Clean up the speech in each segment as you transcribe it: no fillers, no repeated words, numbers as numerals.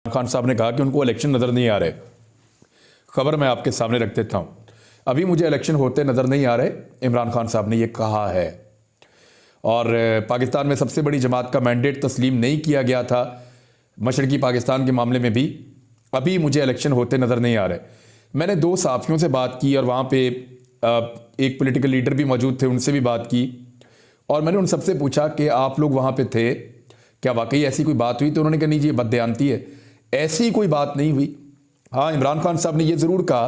खान साहब ने कहा कि उनको इलेक्शन नज़र नहीं आ रहे। खबर मैं आपके सामने रख देता हूं, अभी मुझे इलेक्शन होते नज़र नहीं आ रहे, इमरान खान साहब ने यह कहा है। और पाकिस्तान में सबसे बड़ी जमात का मैंडेट तस्लीम नहीं किया गया था मशरकी पाकिस्तान के मामले में भी, अभी मुझे इलेक्शन होते नज़र नहीं आ रहे। मैंने दो सहाफ़ियों से बात की और वहाँ पे एक पॉलिटिकल लीडर भी मौजूद थे, उनसे भी बात की और मैंने उन सबसे पूछा कि आप लोग वहाँ पे थे, क्या वाकई ऐसी कोई बात हुई? तो उन्होंने कहा नहीं जी, ये बददयानती है, ऐसी कोई बात नहीं हुई। हाँ, इमरान खान साहब ने ये ज़रूर कहा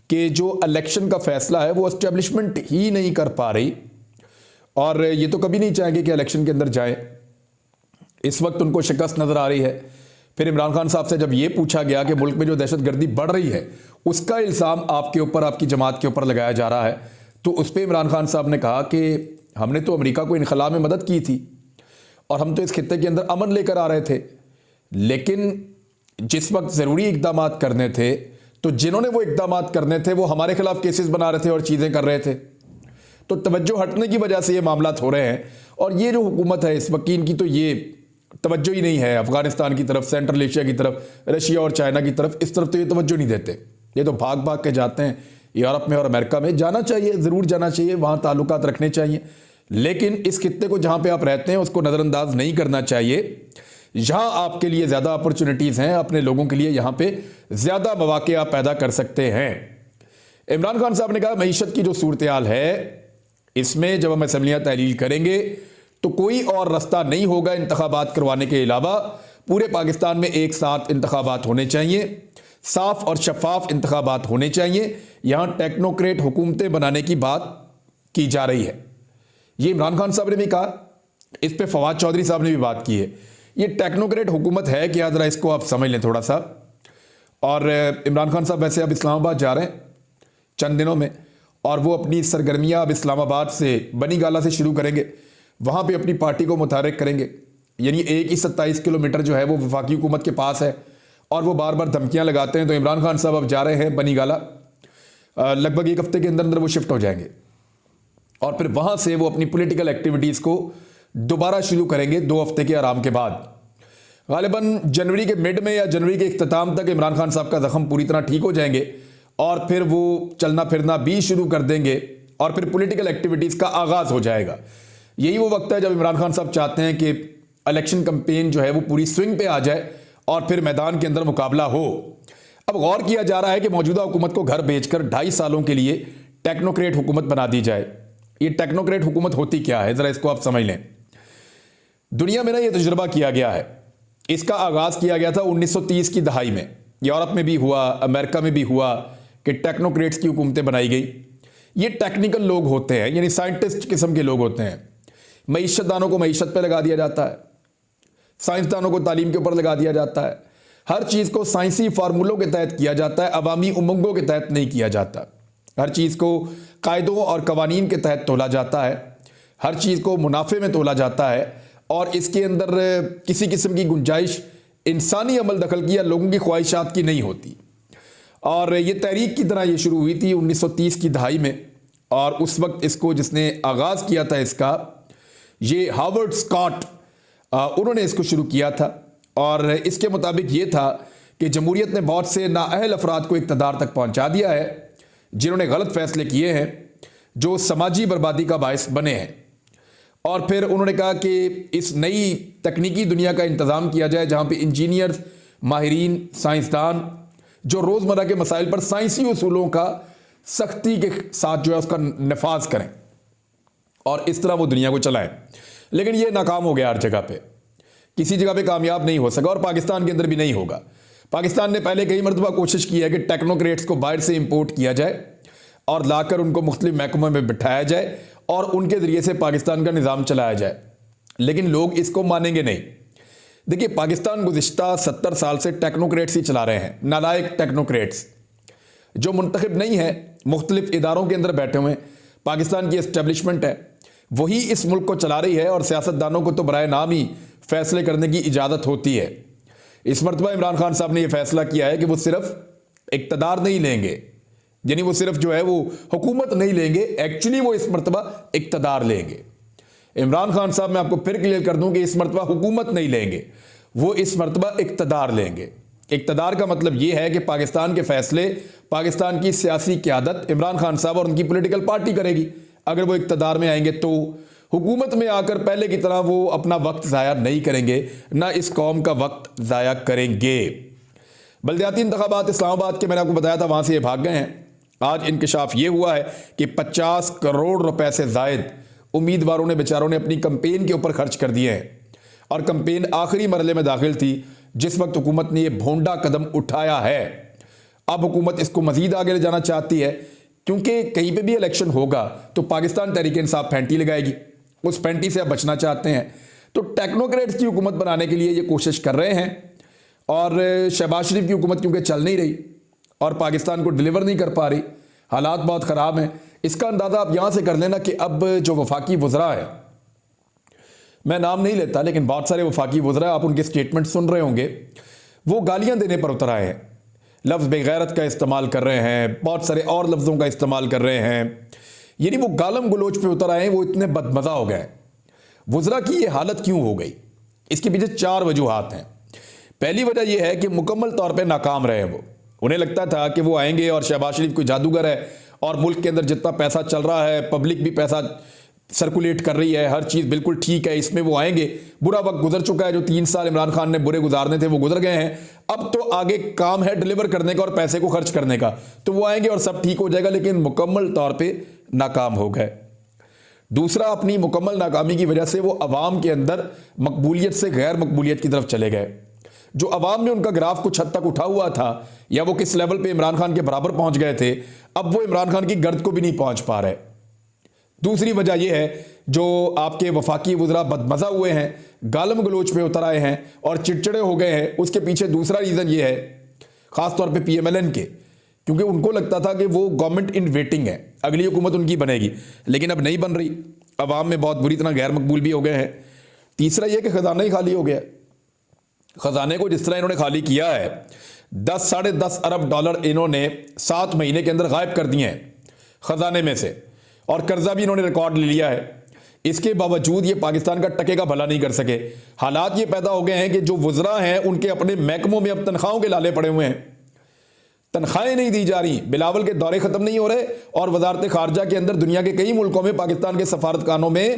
कि जो इलेक्शन का फैसला है वो एस्टेब्लिशमेंट ही नहीं कर पा रही और ये तो कभी नहीं चाहेंगे कि इलेक्शन के अंदर जाए। इस वक्त उनको शिकस्त नज़र आ रही है। फिर इमरान खान साहब से जब ये पूछा गया कि मुल्क में जो दहशतगर्दी बढ़ रही है उसका इल्ज़ाम आपके ऊपर, आपकी जमात के ऊपर लगाया जा रहा है, तो उस पर इमरान खान साहब ने कहा कि हमने तो अमेरिका को इनखला में मदद की थी और हम तो इस खित्ते के अंदर अमन लेकर आ रहे थे, लेकिन जिस वक्त ज़रूरी इकदाम करने थे तो जिन्होंने वो इकदाम करने थे वो हमारे खिलाफ केसेस बना रहे थे और चीज़ें कर रहे थे। तो तवज्जो हटने की वजह से ये मामला हो रहे हैं और ये जो हुकूमत है इस वक्त इनकी तो ये तवज्जो ही नहीं है अफगानिस्तान की तरफ, सेंट्रल एशिया की तरफ, रशिया और चाइना की तरफ, इस तरफ तो ये तवज्जो नहीं देते। ये तो भाग भाग के जाते हैं यूरोप में और अमेरिका में। जाना चाहिए, ज़रूर जाना चाहिए, वहाँ ताल्लुकात रखने चाहिए, लेकिन इस खित्ते को जहाँ पे आप रहते हैं उसको नज़रअंदाज नहीं करना चाहिए। जहाँ आपके लिए ज़्यादा अपॉर्चुनिटीज़ हैं, अपने लोगों के लिए यहाँ पे ज़्यादा मौके आप पैदा कर सकते हैं। इमरान खान साहब ने कहा मईशत की जो सूरत हाल है इसमें जब हम असम्बलियाँ तहलील करेंगे तो कोई और रास्ता नहीं होगा इंतखाबात करवाने के अलावा। पूरे पाकिस्तान में एक साथ इंतखाबात होने चाहिए, साफ और शफाफ इंतखाबात होने चाहिए। यहाँ टेक्नोक्रेट हुकूमतें बनाने की बात की जा रही है, ये इमरान खान साहब ने भी कहा, इस पे फवाद चौधरी साहब ने भी बात की है। ये टेक्नोक्रेट हुकूमत है क्या, ज़रा इसको आप समझ लें थोड़ा सा। और इमरान खान साहब वैसे अब इस्लामाबाद जा रहे हैं चंद दिनों में और वो अपनी सरगर्मियाँ अब इस्लामाबाद से बनी गाला से शुरू करेंगे, वहाँ पे अपनी पार्टी को मुतहर्रिक करेंगे। यानी एक ही 27 किलोमीटर जो है वो वफाकी हुकूमत के पास है और वो बार बार धमकियाँ लगाते हैं। तो इमरान खान साहब अब जा रहे हैं बनी गाला, लगभग एक हफ्ते के अंदर अंदर वो शिफ्ट हो जाएंगे और फिर वहाँ से वो अपनी पॉलिटिकल एक्टिविटीज़ को दोबारा शुरू करेंगे 2 हफ्ते के आराम के बाद। गालिबन जनवरी के मिड में या जनवरी के इख्तिताम तक इमरान खान साहब का ज़ख्म पूरी तरह ठीक हो जाएंगे और फिर वो चलना फिरना भी शुरू कर देंगे और फिर पॉलिटिकल एक्टिविटीज़ का आगाज़ हो जाएगा। यही वो वक्त है जब इमरान खान साहब चाहते हैं कि इलेक्शन कैंपेन जो है वो पूरी स्विंग पे आ जाए और फिर मैदान के अंदर मुकाबला हो। अब गौर किया जा रहा है कि मौजूदा हुकूमत को घर भेजकर 2.5 सालों के लिए टेक्नोक्रेट हुकूमत बना दी जाए। ये टेक्नोक्रेट हुकूमत होती क्या है, ज़रा इसको आप समझ लें। दुनिया में ना ये तजुर्बा किया गया है, इसका आगाज़ किया गया था 1930 की दहाई में, यूरोप में भी हुआ, अमेरिका में भी हुआ कि टेक्नोक्रेट्स की हुकूमतें बनाई गई। ये टेक्निकल लोग होते हैं, यानी साइंटिस्ट किस्म के लोग होते हैं। मईशतदानों को मईशत पे लगा दिया जाता है, साइंसदानों को तालीम के ऊपर लगा दिया जाता है, हर चीज़ को साइंसी फार्मूलों के तहत किया जाता है, अवामी उमंगों के तहत नहीं किया जाता। हर चीज़ को कायदों और कवानीन के तहत तोला जाता है, हर चीज़ को मुनाफे में तोला जाता है और इसके अंदर किसी किस्म की गुंजाइश इंसानी अमल दखल की या लोगों की ख्वाहिशात की नहीं होती। और ये तहरीक की तरह ये शुरू हुई थी 1930 की दहाई में और उस वक्त इसको जिसने आगाज़ किया था इसका, ये हार्वर्ड स्कॉट, उन्होंने इसको शुरू किया था और इसके मुताबिक ये था कि जमहूरियत ने बहुत से नाअहल अफराद को इक़्तिदार तक पहुँचा दिया है जिन्होंने गलत फैसले किए हैं जो समाजी बर्बादी का बायस बने हैं। और फिर उन्होंने कहा कि इस नई तकनीकी दुनिया का इंतज़ाम किया जाए जहाँ पे इंजीनियर्स, माहिरीन, साइंसदान जो रोज़मर्रा के मसाइल पर साइंसी उसूलों का सख्ती के साथ जो है उसका नफाज करें और इस तरह वो दुनिया को चलाएं। लेकिन ये नाकाम हो गया, हर जगह पे किसी जगह पे कामयाब नहीं हो सका और पाकिस्तान के अंदर भी नहीं होगा। पाकिस्तान ने पहले कई मरतबा कोशिश की है कि टेक्नोक्रेट्स को बाहर से इंपोर्ट किया जाए और लाकर उनको मुख्तलिफ महकमों में बिठाया जाए और उनके ज़रिए से पाकिस्तान का निज़ाम चलाया जाए, लेकिन लोग इसको मानेंगे नहीं। देखिए, पाकिस्तान गुज़िश्ता 70 साल से टेक्नोक्रेट्स ही चला रहे हैं, नालायक टेक्नोक्रेट्स जो मुंतखब नहीं है, मुख्तलिफ इदारों के अंदर बैठे हुए हैं। पाकिस्तान की एस्टेब्लिशमेंट है, वही इस मुल्क को चला रही है और सियासतदानों को तो बराए नाम ही फैसले करने की इजाज़त होती है। इस मरतबा इमरान खान साहब ने यह फैसला किया है कि वो सिर्फ इक़्तिदार नहीं लेंगे, यानी वो सिर्फ जो है वो हुकूमत नहीं लेंगे, एक्चुअली वो इस मरतबा इक़्तिदार लेंगे। इमरान खान साहब, मैं आपको फिर क्लियर कर दूं कि इस मरतबा हुकूमत नहीं लेंगे, वो इस मरतबा इक़्तिदार लेंगे। इक़्तिदार का मतलब यह है कि पाकिस्तान के फैसले पाकिस्तान की सियासी क़यादत इमरान खान साहब और उनकी पॉलिटिकल पार्टी करेगी। अगर वो इक़्तिदार में आएंगे तो हुकूमत में आकर पहले की तरह वो अपना वक्त ज़ाया नहीं करेंगे, ना इस कौम का वक्त ज़ाया करेंगे। बल्दियाती इंतखाबात इस्लामाबाद के मैंने आपको बताया था, वहाँ से ये भाग गए हैं। आज इंकशाफ ये हुआ है कि 50 करोड़ रुपए से ज़ायद उम्मीदवारों ने बेचारों ने अपनी कंपेन के ऊपर खर्च कर दिए हैं और कंपेन आखिरी मरहले में दाखिल थी जिस वक्त हुकूमत ने यह भोंडा कदम उठाया है। अब हुकूमत इसको मजीद आगे ले जाना चाहती है क्योंकि कहीं पे भी इलेक्शन होगा तो पाकिस्तान तहरीक इंसाफ फैंटी लगाएगी, उस फैंटी से अब बचना चाहते हैं। तो टेक्नोक्रेट्स की हुकूमत बनाने के लिए ये कोशिश कर रहे हैं और शहबाज शरीफ की हुकूमत क्योंकि चल नहीं रही और पाकिस्तान को डिलीवर नहीं कर पा रही, हालात बहुत ख़राब हैं। इसका अंदाज़ा आप यहाँ से कर लेना कि अब जो वफाकी वज़रा है, मैं नाम नहीं लेता लेकिन बहुत सारे वफाकी वज़रा, आप उनके स्टेटमेंट सुन रहे होंगे, वो गालियाँ देने पर उतर आए हैं, लफ्ज़ बेगैरत का इस्तेमाल कर रहे हैं, बहुत सारे और लफ्ज़ों का इस्तेमाल कर रहे हैं, यानी वो गालम गलोच पे उतर आए हैं, वो इतने बदमज़ा हो गए। वज़रा की ये हालत क्यों हो गई, इसके पीछे 4 वजूहात हैं। पहली वजह यह है कि मुकम्मल तौर पे नाकाम रहे वो। उन्हें लगता था कि वो आएंगे और शहबाज शरीफ कोई जादूगर है और मुल्क के अंदर जितना पैसा चल रहा है, पब्लिक भी पैसा सर्कुलेट कर रही है, हर चीज़ बिल्कुल ठीक है, इसमें वो आएंगे। बुरा वक्त गुजर चुका है, जो 3 साल इमरान खान ने बुरे गुजारने थे वो गुजर गए हैं। अब तो आगे काम है डिलीवर करने का और पैसे को खर्च करने का, तो वो आएंगे और सब ठीक हो जाएगा, लेकिन मुकम्मल तौर पर नाकाम हो गए। दूसरा, अपनी मुकम्मल नाकामी की वजह से वो अवाम के अंदर मकबूलियत से गैर मकबूलियत की तरफ चले गए। जो अवाम में उनका ग्राफ कुछ हद तक उठा हुआ था या वो किस लेवल पे इमरान खान के बराबर पहुंच गए थे, अब वो इमरान खान की गर्द को भी नहीं पहुंच पा रहे। दूसरी वजह यह है जो आपके वफाकी वज़रा बदमज़ा हुए हैं, गालम गलोच पे उतर आए हैं और चिड़चिड़े हो गए हैं। उसके पीछे दूसरा रीज़न ये है, ख़ासतौर पे PMLN के, क्योंकि उनको लगता था कि वो गवर्नमेंट इन वेटिंग है, अगली हुकूमत उनकी बनेगी, लेकिन अब नहीं बन रही। अवाम में बहुत बुरी तरह गैर मकबूल भी हो गए हैं। तीसरा यह कि ख़जाना ही खाली हो गया। ख़जाने को जिस तरह इन्होंने खाली किया है, 10 साढ़े 10 अरब डॉलर इन्होंने 7 महीने के अंदर गायब कर दिए हैं ख़जाने में से, और कर्जा भी इन्होंने रिकॉर्ड ले लिया है। इसके बावजूद ये पाकिस्तान का टके का भला नहीं कर सके। हालात ये पैदा हो गए हैं कि जो वज़रा हैं उनके अपने महकमों में अब तनख्वाहों के लाले पड़े हुए हैं, तनख्वाहें नहीं दी जा रही, बिलावल के दौरे ख़त्म नहीं हो रहे और वजारत खारजा के अंदर दुनिया के कई मुल्कों में पाकिस्तान के सफारतखानों में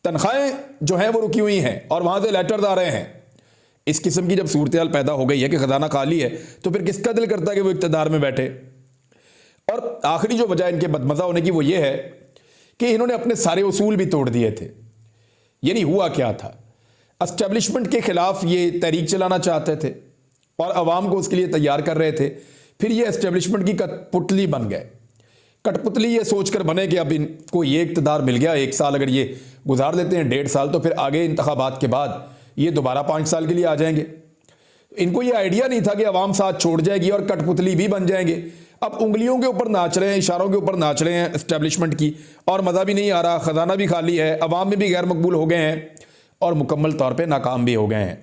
तनख्वाहें जो हैं वो रुकी हुई हैं और वहाँ से लेटर्स आ रहे हैं। इस किस्म की जब सूरत हाल पैदा हो गई है कि ख़जाना खाली है, तो फिर किसका दिल करता है कि वो इक़्तिदार में बैठे। और आखिरी जो वजह इनके बदमज़ा होने की वो ये है कि इन्होंने अपने सारे उसूल भी तोड़ दिए थे। यानी हुआ क्या था, एस्टेब्लिशमेंट के ख़िलाफ़ ये तहरीक चलाना चाहते थे और अवाम को उसके लिए तैयार कर रहे थे। फिर ये एस्टेब्लिशमेंट की कठपुतली बन गए। कठपुतली ये सोचकर बने कि अब इनको ये इक़्तिदार मिल गया, 1 साल अगर ये गुजार देते हैं, 1.5 साल, तो फिर आगे इंतखाबात के बाद ये दोबारा 5 साल के लिए आ जाएंगे। इनको ये आइडिया नहीं था कि अवाम साथ छोड़ जाएगी और कठपुतली भी बन जाएंगे। अब उंगलियों के ऊपर नाच रहे हैं, इशारों के ऊपर नाच रहे हैं एस्टेब्लिशमेंट की, और मज़ा भी नहीं आ रहा, ख़जाना भी खाली है, अवाम में भी गैर मकबूल हो गए हैं और मुकम्मल तौर पर नाकाम भी हो गए हैं।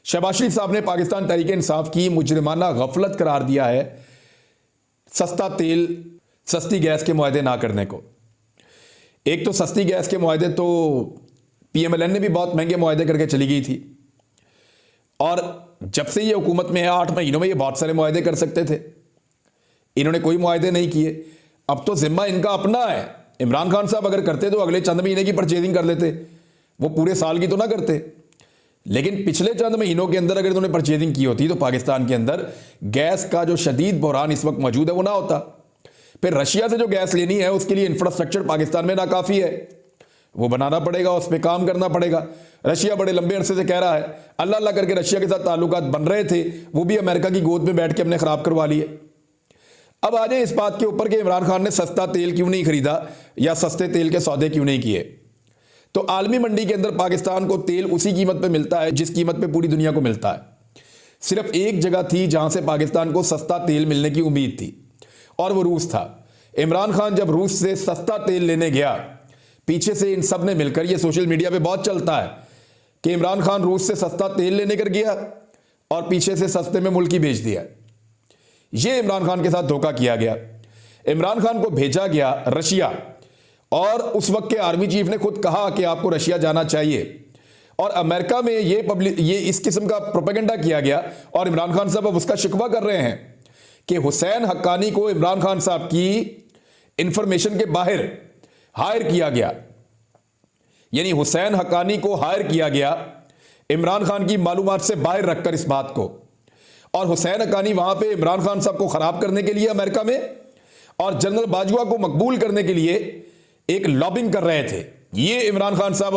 शहबाज शरीफ साहब ने पाकिस्तान तहरीक इंसाफ की मुजरिमाना गफलत करार दिया है सस्ता तेल, सस्ती गैस के मुआहदे ना करने को। एक तो सस्ती गैस के मुआहदे तो PMLN ने भी बहुत महंगे मुआहदे करके चली गई थी, और जब से ये हुकूमत में है 8 महीनों में ये बहुत सारे मुआहदे कर सकते थे, इन्होंने कोई मुआहदे नहीं किए। अब तो जिम्मा इनका अपना है। इमरान खान साहब अगर करते तो अगले चंद महीने की परचेजिंग कर लेते, वो पूरे साल की तो ना करते। लेकिन पिछले चंद महीनों के अंदर अगर इन्होंने परचेजिंग की होती तो पाकिस्तान के अंदर गैस का जो शदीद बहरान इस वक्त मौजूद है वो ना होता। फिर रशिया से जो गैस लेनी है उसके लिए इंफ्रास्ट्रक्चर पाकिस्तान में नाकाफ़ी है, वो बनाना पड़ेगा, उस पर काम करना पड़ेगा। रशिया बड़े लंबे अरसे से कह रहा है, अल्लाह अल्लाह करके रशिया के साथ ताल्लुकात बन रहे थे, वो भी अमेरिका की गोद में बैठ के हमने ख़राब करवा लिए। अब आ जाए इस बात के ऊपर कि इमरान खान ने सस्ता तेल क्यों नहीं खरीदा या सस्ते तेल के सौदे क्यों नहीं किए। तो आलमी मंडी के अंदर पाकिस्तान को तेल उसी कीमत पे मिलता है जिस कीमत पे पूरी दुनिया को मिलता है। सिर्फ एक जगह थी जहां से पाकिस्तान को सस्ता तेल मिलने की उम्मीद थी, और वो रूस था। इमरान खान जब रूस से सस्ता तेल लेने गया, पीछे से इन सब ने मिलकर, ये सोशल मीडिया पे बहुत चलता है कि इमरान खान रूस से सस्ता तेल लेने कर गया और पीछे से सस्ते में मुल्क ही भेज दिया। ये इमरान खान के साथ धोखा किया गया। इमरान खान को भेजा गया रशिया, और उस वक्त के आर्मी चीफ ने खुद कहा कि आपको रशिया जाना चाहिए, और अमेरिका में ये इस किस्म का प्रोपेगेंडा किया गया और इमरान खान साहब अब उसका शिकवा कर रहे हैं कि हुसैन हक्कानी को इमरान खान साहब की इंफॉर्मेशन के बाहर हायर किया गया, यानी हुसैन हक्कानी को हायर किया गया इमरान खान की मालूमात से बाहर रखकर इस बात को, और हुसैन हक्कानी वहां पे इमरान खान साहब को खराब करने के लिए अमेरिका में और जनरल बाजवा को मकबूल करने के लिए एक लॉबिंग कर रहे थे। ये इमरान खान साहब और